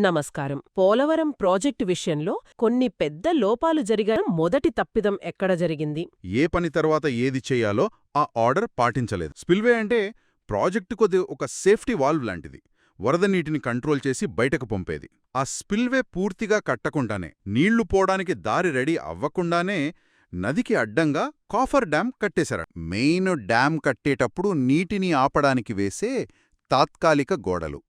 నమస్కారం. పోలవరం ప్రాజెక్టు విషయంలో కొన్ని పెద్ద లోపాలు జరిగిన మొదటి తప్పిదం ఎక్కడ జరిగింది? ఏ పని తర్వాత ఏది చేయాలో ఆ ఆర్డర్ పాటించలేదు. స్పిల్వే అంటే ప్రాజెక్టుకొది ఒక సేఫ్టీ వాల్వ్ లాంటిది. వరద నీటిని కంట్రోల్ చేసి బయటకు పంపేది. ఆ స్పిల్వే పూర్తిగా కట్టకుండానే, నీళ్లు పోవడానికి దారి రెడీ అవ్వకుండానే నదికి అడ్డంగా కాఫర్ డ్యాం కట్టేశారు. మెయిన్ డ్యాం కట్టేటప్పుడు నీటిని ఆపడానికి వేసే తాత్కాలిక గోడలు.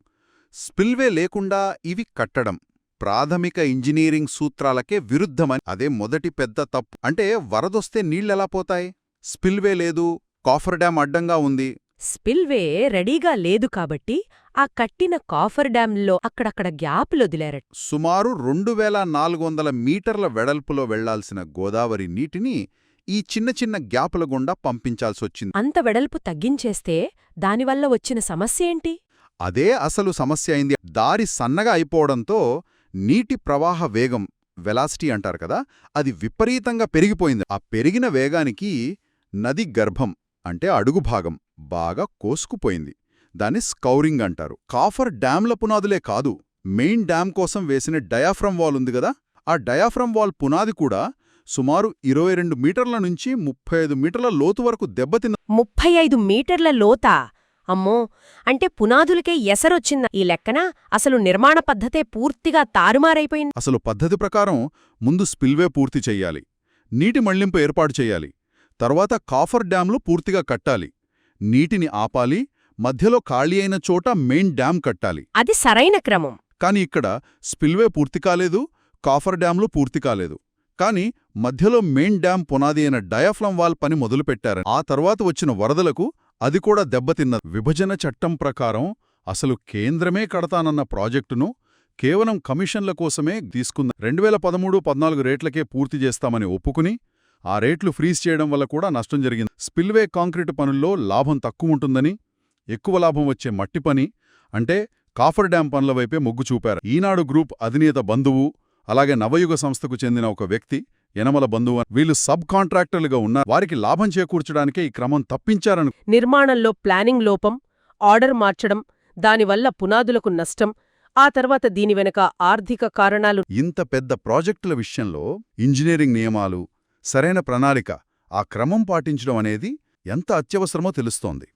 స్పిల్వే లేకుండా ఇవి కట్టడం ప్రాథమిక ఇంజనీరింగ్ సూత్రాలకే విరుద్ధమని. అదే మొదటి పెద్ద తప్పు. అంటే వరదొస్తే నీళ్లెలా పోతాయి? స్పిల్వే లేదు, కాఫర్ డ్యాం అడ్డంగా ఉంది. స్పిల్వే రెడీగా లేదు కాబట్టి ఆ కట్టిన కాఫర్ డ్యాంలో అక్కడక్కడ గ్యాపులొదిలారట. సుమారు 2400 మీటర్ల వెడల్పులో వెళ్లాల్సిన గోదావరి నీటిని ఈ చిన్న చిన్న గ్యాపుల గుండా పంపించాల్సొచ్చింది. అంత వెడల్పు తగ్గించేస్తే దానివల్ల వచ్చిన సమస్యేంటి? అదే అసలు సమస్య అయింది. దారి సన్నగా అయిపోవడంతో నీటి ప్రవాహ వేగం, వెలాసిటీ అంటారు కదా, అది విపరీతంగా పెరిగిపోయింది. ఆ పెరిగిన వేగానికి నది గర్భం అంటే అడుగు భాగం బాగా కోసుకుపోయింది. దాన్ని స్కౌరింగ్ అంటారు. కాఫర్ డ్యాంల పునాదులే కాదు, మెయిన్ డ్యాం కోసం వేసిన డయాఫ్రమ్ వాల్ ఉంది గదా, ఆ డయాఫ్రమ్ వాల్ పునాది కూడా సుమారు 22 మీటర్ల నుంచి 35 మీటర్ల లోతు వరకు దెబ్బతిన్న. 35 మీటర్ల లోతా? అమ్మో! అంటే పునాదులకే ఎసరొచ్చింద ఈ లెక్కన? అసలు నిర్మాణ పద్ధతే పూర్తిగా తారుమారైపోయింది. అసలు పద్ధతి ప్రకారం ముందు స్పిల్వే పూర్తి చెయ్యాలి, నీటి మళ్లింపు ఏర్పాటు చెయ్యాలి, తర్వాత కాఫర్ డ్యాంలు పూర్తిగా కట్టాలి, నీటిని ఆపాలి, మధ్యలో ఖాళీ అయిన చోట మెయిన్ డ్యాం కట్టాలి. అది సరైన క్రమం. కాని ఇక్కడ స్పిల్వే పూర్తి కాలేదు, కాఫర్ డ్యాంలు పూర్తి కాలేదు. కాని మధ్యలో మెయిన్ డ్యాం పునాది అయిన డయాఫ్రమ్ వాల్ పని మొదలుపెట్టారు. ఆ తర్వాత వచ్చిన వరదలకు అది కూడా దెబ్బతిన్నది. విభజన చట్టం ప్రకారం అసలు కేంద్రమే కడతానన్న ప్రాజెక్టును కేవలం కమిషన్ల కోసమే తీసుకుంది. 2013-14 రేట్లకే పూర్తి చేస్తామని ఒప్పుకుని ఆ రేట్లు ఫ్రీజ్ చేయడం వల్ల కూడా నష్టం జరిగింది. స్పిల్వే కాంక్రీటు పనుల్లో లాభం తక్కువుంటుందని, ఎక్కువ లాభం వచ్చే మట్టి పని అంటే కాఫర్ డ్యాం పనుల వైపే మొగ్గు చూపారు. ఈనాడు గ్రూప్ అధినేత బంధువు, అలాగే నవయుగ సంస్థకు చెందిన ఒక వ్యక్తి యనమల బంధువు, వీళ్ళు సబ్ కాంట్రాక్టర్లుగా ఉన్న వారికి లాభం చేకూర్చడానికే ఈ క్రమం తప్పించారని. నిర్మాణంలో ప్లానింగ్ లోపం, ఆర్డర్ మార్చడం, దానివల్ల పునాదులకు నష్టం, ఆ తర్వాత దీని వెనక ఆర్థిక కారణాలు. ఇంత పెద్ద ప్రాజెక్టుల విషయంలో ఇంజనీరింగ్ నియమాలు, సరైన ప్రణాళిక, ఆ క్రమం పాటించడం అనేది ఎంత అత్యవసరమో తెలుస్తోంది.